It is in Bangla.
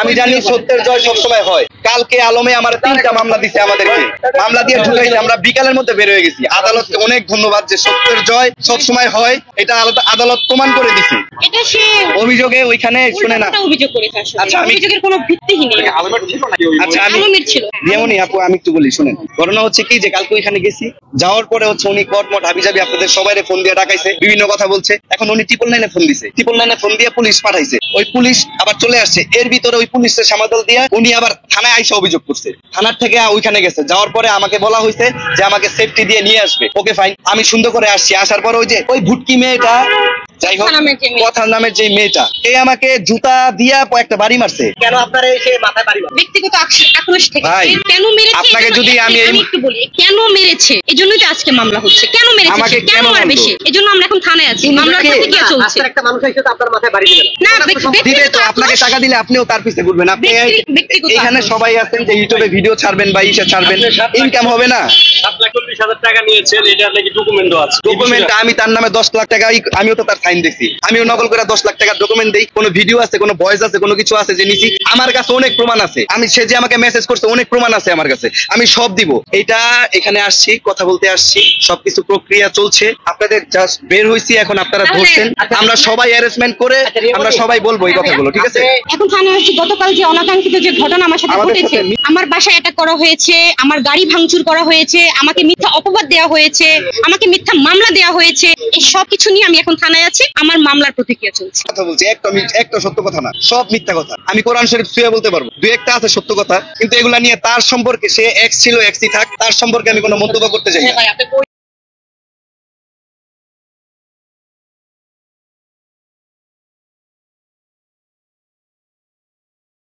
আমি জানি সত্যের জয় সবসময় হয়। কালকে আলমে আমার 3টা মামলা দিছে, আমাদেরকে মামলা দিয়ে ঢুকাইছে। আমরা বিকালের মধ্যে বের হয়ে গেছি। আদালতকে অনেক ধন্যবাদ যে সত্যের জয় সবসময় হয়, এটা আদালত প্রমাণ করে দিছে। এটা সে অভিযোগে ওইখানে শুনে না অভিযোগ করেছে আসলে। আচ্ছা, আমি অভিযোগের কোনো ভিত্তিহীন নেই। আচ্ছা আলমের ছিল। যেমনই আপু আমি একটু বলি শুনেন। ঘটনা হচ্ছে কি যে কালকে ওইখানে গেছি, যাওয়ার পরে হচ্ছে উনি কটমট হাবিজাবি আপনাদের সবাইরে ফোন দিয়ে ডাকাইছে, বিভিন্ন কথা বলছে। এখন উনি 999 ফোন দিছে, 999 ফোন দিয়ে পুলিশ পাঠাইছে। ওই পুলিশ আবার চলে আসছে, এর ভিতরে ওই পুলিশের সামাদল দিয়ে উনি আবার থানায় আইসা অভিযোগ করছে। থানার থেকে ওইখানে গেছে, যাওয়ার পরে আমাকে বলা হয়েছে যে আমাকে সেফটি দিয়ে নিয়ে আসবে। ওকে ফাইন, আমি সুন্দর করে আসছি। আসার পরে ওই যে ওই ভুটকি মেয়েটা, যাই হোক কথার নামের যে মেয়েটা, এ আমাকে জুতা দিয়া একটা বাড়ি মারছে। কেন আপনার এসে মাথায় বাড়ি মারছে? ব্যক্তিগত আক্রোশ থেকে ভাই, কেন মেরেছে আপনাকে যদি আমি একটু বলি, কেন মেরেছে এজন্যই তো আজকে মামলা হচ্ছে। কেন মেরেছে, আমাকে কেন কেন মারবে সে, এজন্য আমরা এখন থানায় আছি। মামলার প্রতিক্রিয়া চলছে। আজকের একটা মানুষ এসে তো আপনার মাথায় বাড়ি দিবে না, দিবে তো। আপনাকে টাকা দিলে আপনিও তার পিছে ঘুরবেন। আপনি ব্যক্তিগত এখানে সবাই আছেন যে ইউটিউবে ভিডিও ছাড়বেন বা ইসে ছাড়বেন, ইনকাম হবে না। 7,40,000 টাকা নিয়েছেন, এটা নাকি ডকুমেন্টও আছে। ডকুমেন্ট আমি তার নামে 10 লাখ টাকা, আমিও তো তার সাইন দিছি। আমিও নকল করে 10 লাখ টাকার ডকুমেন্ট দেই। কোনো ভিডিও আছে, কোনো ভয়েস আছে, কোনো কিছু আছে যে নিছি। আমার কাছে অনেক প্রমাণ আছে। আমি সে যে আমাকে মেসেজ করছে অনেক প্রমাণ আছে আমার কাছে, আমি সব দিব। এটা এখানে আসছি, কথা বলতে আসছি, সবকিছু প্রক্রিয়া চলছে। আপনাদের জাস্ট বের হইছি, এখন আপনারা ধরছেন। আমরা সবাই অ্যারেঞ্জমেন্ট করে আমরা সবাই বলবো এই কথাগুলো, ঠিক আছে? এখন থানায় আসছি। গতকাল যে অনাকাঙ্ক্ষিত যে ঘটনা আমার সাথে ঘটেছে, আমার বাসায় অ্যাটাক করা হয়েছে, আমার গাড়ি ভাঙচুর করা হয়েছে, আমাকে মিথ্যা অপবাদ দেওয়া হয়েছে, আমাকে মিথ্যা মামলা দেওয়া হয়েছে। এই সব কিছু নিয়ে আমি এখন থানায় আছি। আমার মামলার প্রতিক্রিয়া চলছে। কথা বলছি, একটা সত্য কথা না, সব মিথ্যা কথা। আমি কোরআন শরীফ ছুঁয়ে বলতে পারবো, দুই একটা আছে সত্য কথা, কিন্তু এগুলা নিয়ে তার সম্পর্কে, সে এক্স ছিল, এক্সই থাক, তার সম্পর্কে আমি কোনো মন্তব্য করতে চাই না।